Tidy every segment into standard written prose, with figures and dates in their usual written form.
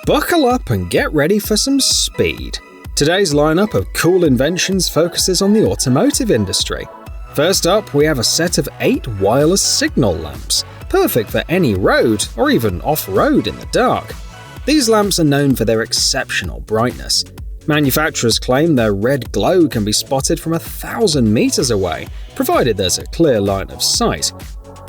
Buckle up and get ready for some speed. Today's lineup of cool inventions focuses on the automotive industry. First up, we have a set of 8 wireless signal lamps, perfect for any road or even off-road in the dark. These lamps are known for their exceptional brightness. Manufacturers claim their red glow can be spotted from 1,000 meters away, provided there's a clear line of sight.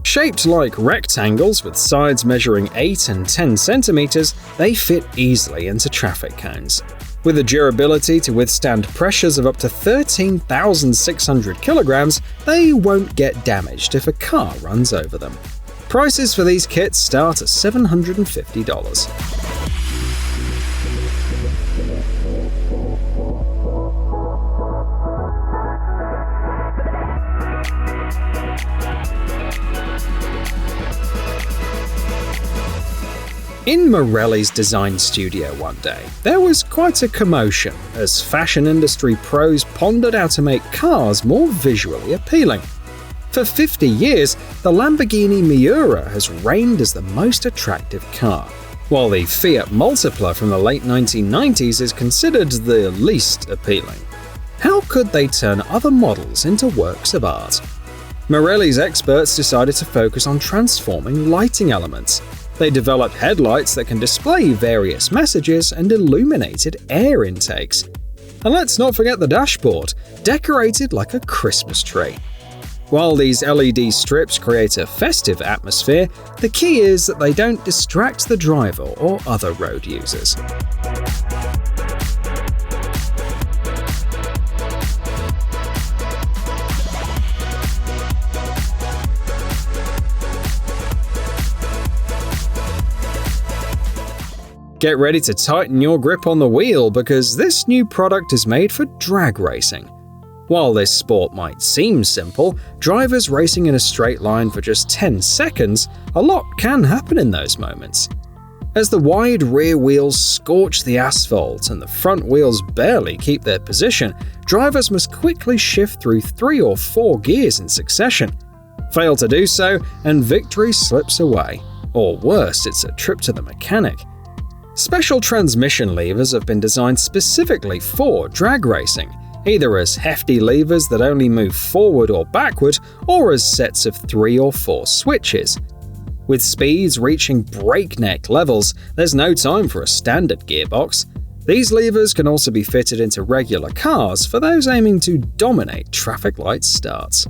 Shaped like rectangles with sides measuring 8 and 10 centimeters, they fit easily into traffic cones. With a durability to withstand pressures of up to 13,600 kilograms, they won't get damaged if a car runs over them. Prices for these kits start at $750. In Morelli's design studio one day, there was quite a commotion as fashion industry pros pondered how to make cars more visually appealing. For 50 years, the Lamborghini Miura has reigned as the most attractive car, while the Fiat Multipla from the late 1990s is considered the least appealing. How could they turn other models into works of art? Morelli's experts decided to focus on transforming lighting elements. They developed headlights that can display various messages and illuminated air intakes. And let's not forget the dashboard, decorated like a Christmas tree. While these LED strips create a festive atmosphere, the key is that they don't distract the driver or other road users. Get ready to tighten your grip on the wheel because this new product is made for drag racing. While this sport might seem simple, drivers racing in a straight line for just 10 seconds, a lot can happen in those moments. As the wide rear wheels scorch the asphalt and the front wheels barely keep their position, drivers must quickly shift through 3 or 4 gears in succession. Fail to do so, and victory slips away. Or worse, it's a trip to the mechanic. Special transmission levers have been designed specifically for drag racing, either as hefty levers that only move forward or backward, or as sets of 3 or 4 switches. With speeds reaching breakneck levels, there's no time for a standard gearbox. These levers can also be fitted into regular cars for those aiming to dominate traffic light starts.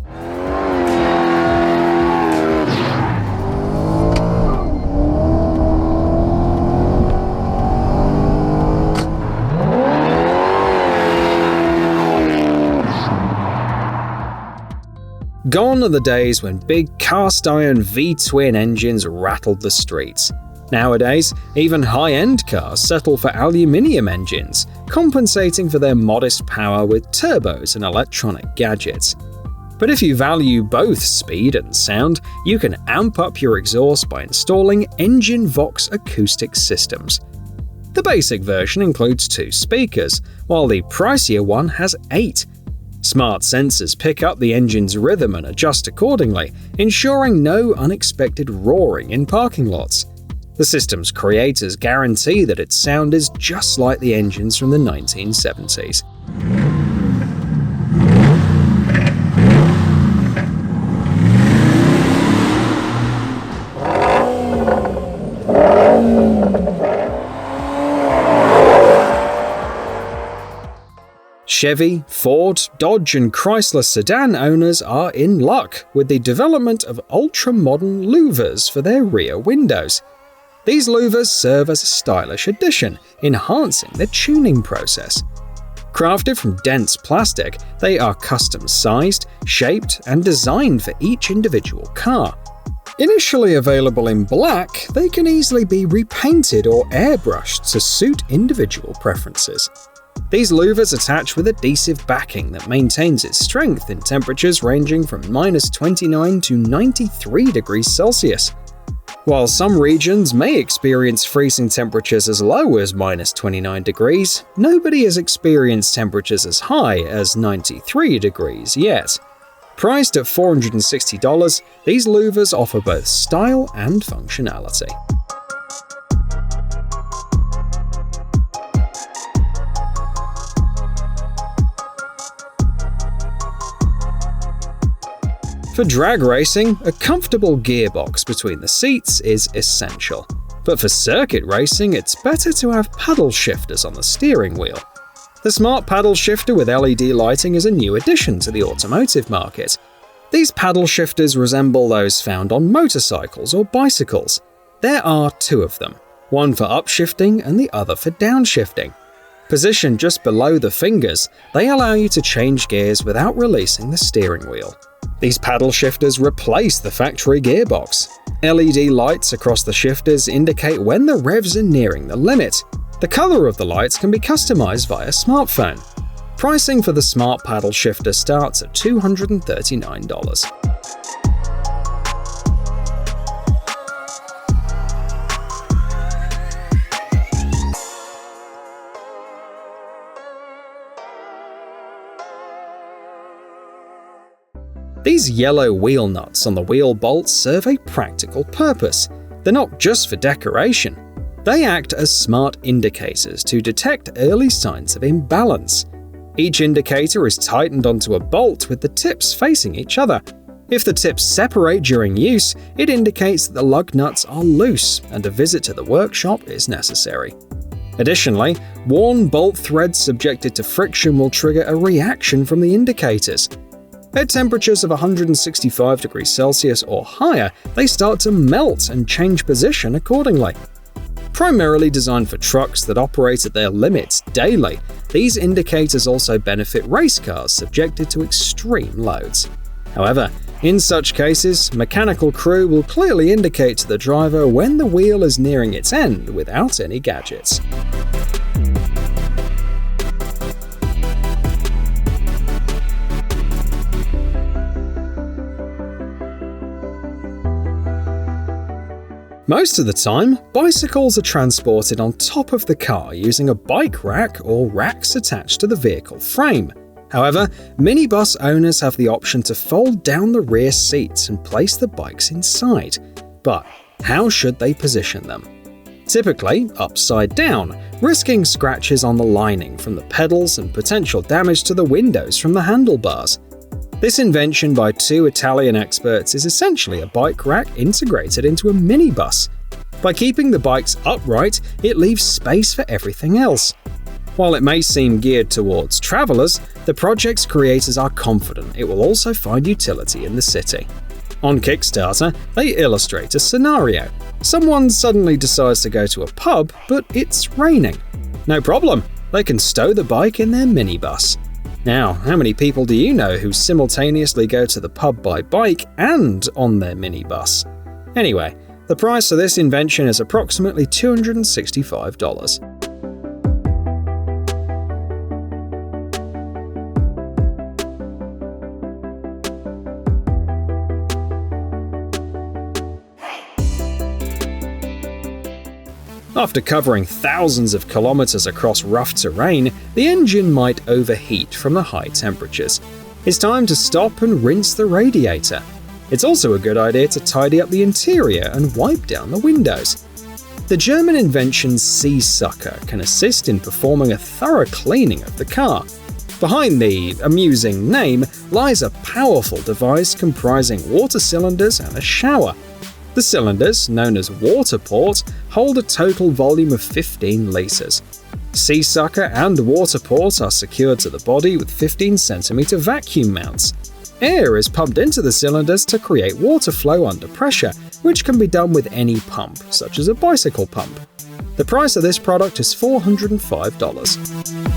Gone are the days when big cast-iron V-twin engines rattled the streets. Nowadays, even high-end cars settle for aluminium engines, compensating for their modest power with turbos and electronic gadgets. But if you value both speed and sound, you can amp up your exhaust by installing Engine Vox acoustic systems. The basic version includes 2 speakers, while the pricier one has 8. Smart sensors pick up the engine's rhythm and adjust accordingly, ensuring no unexpected roaring in parking lots. The system's creators guarantee that its sound is just like the engines from the 1970s. Chevy, Ford, Dodge and Chrysler sedan owners are in luck with the development of ultra-modern louvers for their rear windows. These louvers serve as a stylish addition, enhancing the tuning process. Crafted from dense plastic, they are custom-sized, shaped and designed for each individual car. Initially available in black, they can easily be repainted or airbrushed to suit individual preferences. These louvers attach with adhesive backing that maintains its strength in temperatures ranging from -29 to 93 degrees Celsius. While some regions may experience freezing temperatures as low as -29 degrees, nobody has experienced temperatures as high as 93 degrees yet. Priced at $460, these louvers offer both style and functionality. For drag racing, a comfortable gearbox between the seats is essential. But for circuit racing, it's better to have paddle shifters on the steering wheel. The smart paddle shifter with LED lighting is a new addition to the automotive market. These paddle shifters resemble those found on motorcycles or bicycles. There are two of them, one for upshifting and the other for downshifting. Positioned just below the fingers, they allow you to change gears without releasing the steering wheel. These paddle shifters replace the factory gearbox. LED lights across the shifters indicate when the revs are nearing the limit. The color of the lights can be customized via smartphone. Pricing for the smart paddle shifter starts at $239. These yellow wheel nuts on the wheel bolts serve a practical purpose. They're not just for decoration. They act as smart indicators to detect early signs of imbalance. Each indicator is tightened onto a bolt with the tips facing each other. If the tips separate during use, it indicates that the lug nuts are loose and a visit to the workshop is necessary. Additionally, worn bolt threads subjected to friction will trigger a reaction from the indicators. At temperatures of 165 degrees Celsius or higher, they start to melt and change position accordingly. Primarily designed for trucks that operate at their limits daily, these indicators also benefit race cars subjected to extreme loads. However, in such cases, mechanical crew will clearly indicate to the driver when the wheel is nearing its end without any gadgets. Most of the time, bicycles are transported on top of the car using a bike rack or racks attached to the vehicle frame. However, minibus owners have the option to fold down the rear seats and place the bikes inside. But how should they position them? Typically, upside down, risking scratches on the lining from the pedals and potential damage to the windows from the handlebars. This invention by two Italian experts is essentially a bike rack integrated into a minibus. By keeping the bikes upright, it leaves space for everything else. While it may seem geared towards travelers, the project's creators are confident it will also find utility in the city. On Kickstarter, they illustrate a scenario. Someone suddenly decides to go to a pub, but it's raining. No problem, they can stow the bike in their minibus. Now, how many people do you know who simultaneously go to the pub by bike and on their minibus? Anyway, the price of this invention is approximately $265. After covering thousands of kilometers across rough terrain, the engine might overheat from the high temperatures. It's time to stop and rinse the radiator. It's also a good idea to tidy up the interior and wipe down the windows. The German invention Sea Sucker can assist in performing a thorough cleaning of the car. Behind the amusing name lies a powerful device comprising water cylinders and a shower. The cylinders, known as water port, hold a total volume of 15 litres. Sea Sucker and water port are secured to the body with 15cm vacuum mounts. Air is pumped into the cylinders to create water flow under pressure, which can be done with any pump, such as a bicycle pump. The price of this product is $405.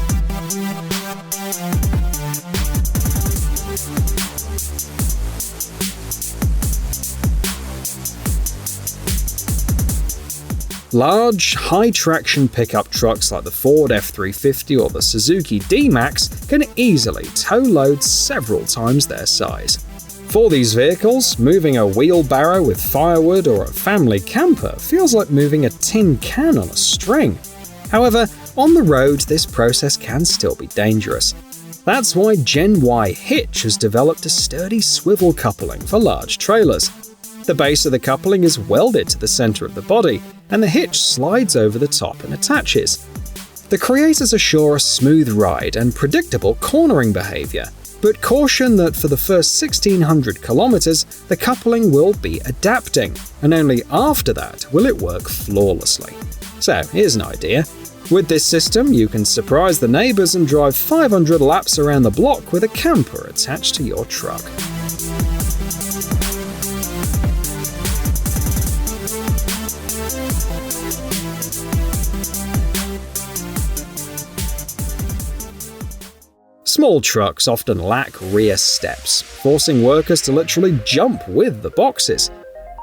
Large, high-traction pickup trucks like the Ford F-350 or the Suzuki D-Max can easily tow loads several times their size. For these vehicles, moving a wheelbarrow with firewood or a family camper feels like moving a tin can on a string. However, on the road, this process can still be dangerous. That's why GenY Hitch has developed a sturdy swivel coupling for large trailers. The base of the coupling is welded to the center of the body, and the hitch slides over the top and attaches. The creators assure a smooth ride and predictable cornering behavior. But caution that for the first 1,600 kilometers, the coupling will be adapting, and only after that will it work flawlessly. So here's an idea. With this system, you can surprise the neighbors and drive 500 laps around the block with a camper attached to your truck. Small trucks often lack rear steps, forcing workers to literally jump with the boxes.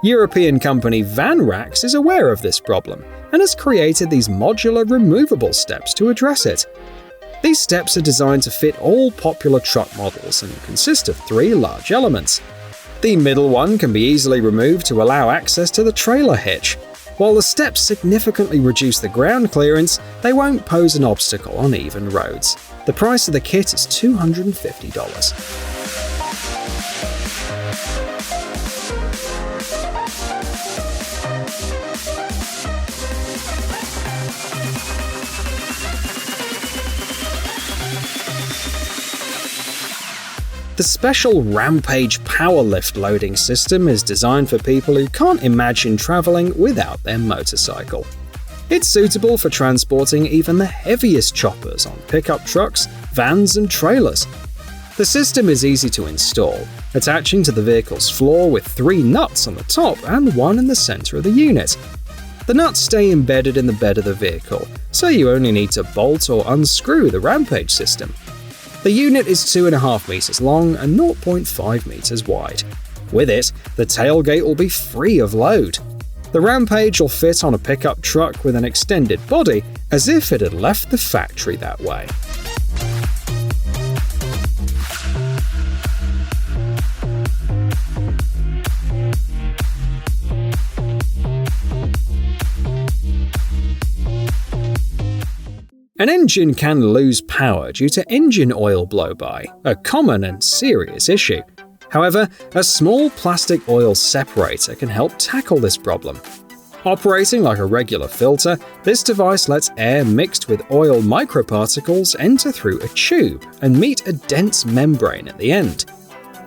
European company VanRax is aware of this problem and has created these modular removable steps to address it. These steps are designed to fit all popular truck models and consist of 3 large elements. The middle one can be easily removed to allow access to the trailer hitch. While the steps significantly reduce the ground clearance, they won't pose an obstacle on even roads. The price of the kit is $250. The special Rampage Powerlift loading system is designed for people who can't imagine traveling without their motorcycle. It's suitable for transporting even the heaviest choppers on pickup trucks, vans, and trailers. The system is easy to install, attaching to the vehicle's floor with 3 nuts on the top and 1 in the center of the unit. The nuts stay embedded in the bed of the vehicle, so you only need to bolt or unscrew the Rampage system. The unit is 2.5 meters long and 0.5 meters wide. With it, the tailgate will be free of load. The Rampage will fit on a pickup truck with an extended body, as if it had left the factory that way. An engine can lose power due to engine oil blow-by, a common and serious issue. However, a small plastic oil separator can help tackle this problem. Operating like a regular filter, this device lets air mixed with oil microparticles enter through a tube and meet a dense membrane at the end.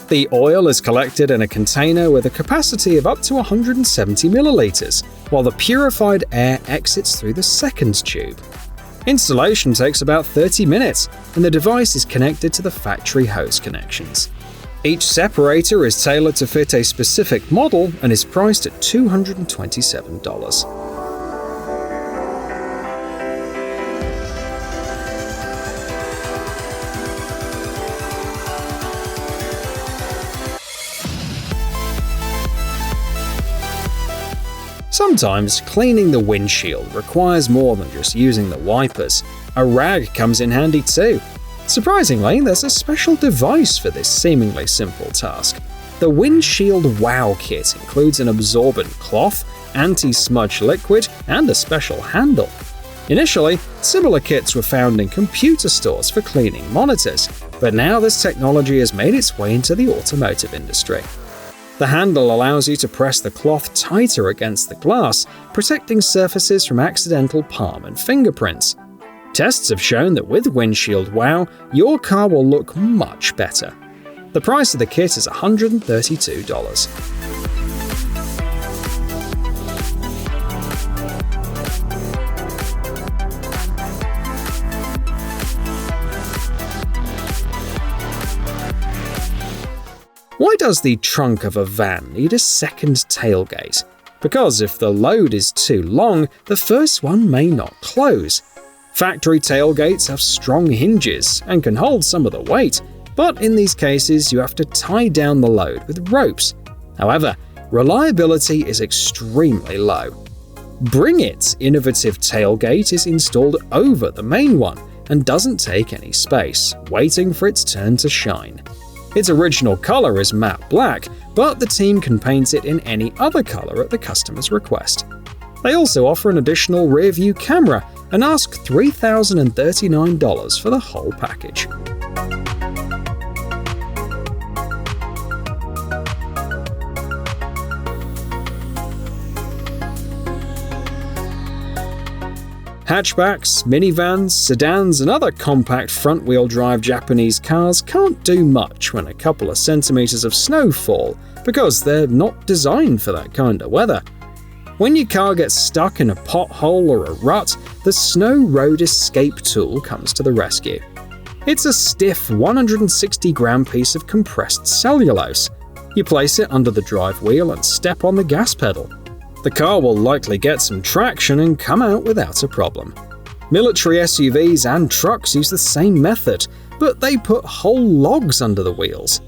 The oil is collected in a container with a capacity of up to 170 milliliters, while the purified air exits through the second tube. Installation takes about 30 minutes, and the device is connected to the factory hose connections. Each separator is tailored to fit a specific model and is priced at $227. Sometimes cleaning the windshield requires more than just using the wipers. A rag comes in handy too. Surprisingly, there's a special device for this seemingly simple task. The Windshield Wow kit includes an absorbent cloth, anti-smudge liquid, and a special handle. Initially, similar kits were found in computer stores for cleaning monitors, but now this technology has made its way into the automotive industry. The handle allows you to press the cloth tighter against the glass, protecting surfaces from accidental palm and fingerprints. Tests have shown that with Windshield Wow, your car will look much better. The price of the kit is $132. Why does the trunk of a van need a second tailgate? Because if the load is too long, the first one may not close. Factory tailgates have strong hinges and can hold some of the weight, but in these cases you have to tie down the load with ropes. However, reliability is extremely low. Bring It's innovative tailgate is installed over the main one and doesn't take any space, waiting for its turn to shine. Its original color is matte black, but the team can paint it in any other color at the customer's request. They also offer an additional rear-view camera and ask $3,039 for the whole package. Hatchbacks, minivans, sedans, and other compact front-wheel drive Japanese cars can't do much when a couple of centimeters of snow fall because they're not designed for that kind of weather. When your car gets stuck in a pothole or a rut, the Snow Road Escape tool comes to the rescue. It's a stiff 160-gram piece of compressed cellulose. You place it under the drive wheel and step on the gas pedal. The car will likely get some traction and come out without a problem. Military SUVs and trucks use the same method, but they put whole logs under the wheels.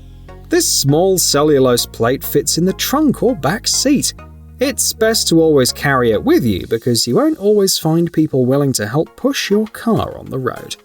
This small cellulose plate fits in the trunk or back seat. It's best to always carry it with you because you won't always find people willing to help push your car on the road.